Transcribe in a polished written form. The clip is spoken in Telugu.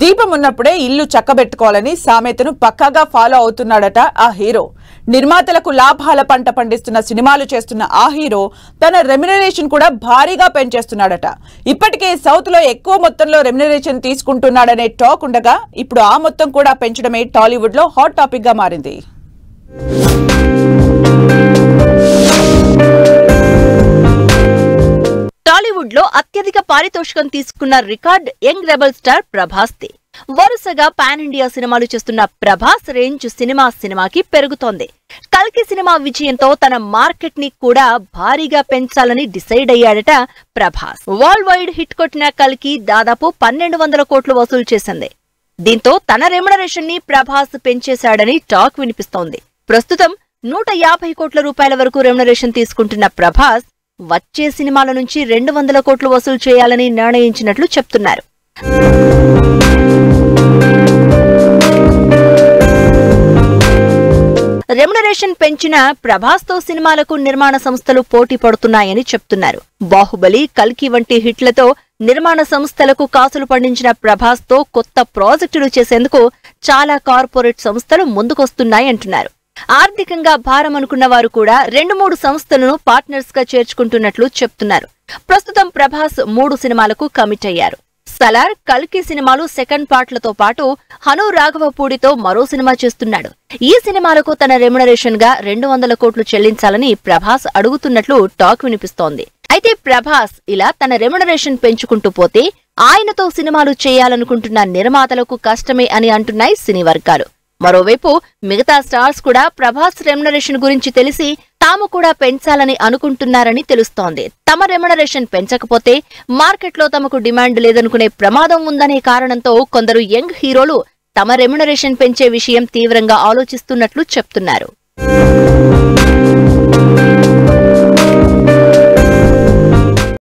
దీపం ఉన్నప్పుడే ఇల్లు చక్కబెట్టుకోవాలని సామెతను పక్కాగా ఫాలో అవుతున్నాడట ఆ హీరో. నిర్మాతలకు లాభాల పంట పండిస్తున్న సినిమాలు చేస్తున్న ఆ హీరో తన రెమ్యునరేషన్ కూడా భారీగా పెంచేస్తున్నాడట. ఇప్పటికే సౌత్ లో ఎక్కువ మొత్తంలో రెమ్యునరేషన్ తీసుకుంటున్నాడనే టాక్ ఉండగా ఇప్పుడు ఆ మొత్తం కూడా పెంచడమే టాలీవుడ్ లో హాట్ టాపిక్ గా మారింది. టాలీవుడ్ లో అత్యధిక పారితోషికం తీసుకున్న రికార్డ్ యంగ్ రెబల్ స్టార్ ప్రభాస్ది. వరుసగా పాన్ ఇండియా సినిమాలు చేస్తున్న ప్రభాస్ రేంజ్ సినిమాకి పెరుగుతోంది. కల్కి సినిమా విజయంతో తన మార్కెట్ ని కూడా భారీగా పెంచాలని డిసైడ్ అయ్యాడట ప్రభాస్. వరల్డ్ వైడ్ హిట్ కొట్టిన కల్కి దాదాపు 1200 కోట్లు వసూలు చేసింది. దీంతో తన రెమ్యునరేషన్ ని ప్రభాస్ పెంచేశాడని టాక్ వినిపిస్తోంది. ప్రస్తుతం 150 కోట్ల రూపాయల వరకు రెమ్యునరేషన్ తీసుకుంటున్న ప్రభాస్ వచ్చే సినిమాల నుంచి 200 కోట్లు వసూలు చేయాలని నిర్ణయించినట్లు చెప్తున్నారు. రెమ్యునరేషన్ పెంచిన ప్రభాస్ తో సినిమాలకు నిర్మాణ సంస్థలు పోటీ పడుతున్నాయని చెప్తున్నారు. బాహుబలి, కల్కి వంటి హిట్లతో నిర్మాణ సంస్థలకు కాసులు పండించిన ప్రభాస్ తో కొత్త ప్రాజెక్టులు చేసేందుకు చాలా కార్పొరేట్ సంస్థలు ముందుకొస్తున్నాయంటున్నారు. ఆర్థికంగా భారం అనుకున్న వారు కూడా 2-3 సంస్థలను పార్ట్నర్స్ గా చేర్చుకుంటున్నట్లు చెప్తున్నారు. ప్రస్తుతం ప్రభాస్ 3 సినిమాలకు కమిట్ అయ్యారు. సలార్, కల్కి సినిమాలు సెకండ్ పార్ట్లతో పాటు హను రాఘవపూడితో మరో సినిమా చేస్తున్నాడు. ఈ సినిమాలకు తన రెమ్యునరేషన్ గా 200 కోట్లు చెల్లించాలని ప్రభాస్ అడుగుతున్నట్లు టాక్ వినిపిస్తోంది. అయితే ప్రభాస్ ఇలా తన రెమ్యునరేషన్ పెంచుకుంటూ పోతే ఆయనతో సినిమాలు చేయాలనుకుంటున్న నిర్మాతలకు కష్టమే అని అంటున్నాయి సినీ వర్గాలు. మరోవైపు మిగతా స్టార్స్ కూడా ప్రభాస్ రెమ్యునరేషన్ గురించి తెలిసి తాము కూడా పెంచాలని అనుకుంటున్నారని తెలుస్తోంది. తమ రెమ్యునరేషన్ పెంచకపోతే మార్కెట్లో తమకు డిమాండ్ లేదనుకునే ప్రమాదం ఉందనే కారణంతో కొందరు యంగ్ హీరోలు తమ రెమ్యునరేషన్ పెంచే విషయం తీవ్రంగా ఆలోచిస్తున్నట్లు చెప్తున్నారు.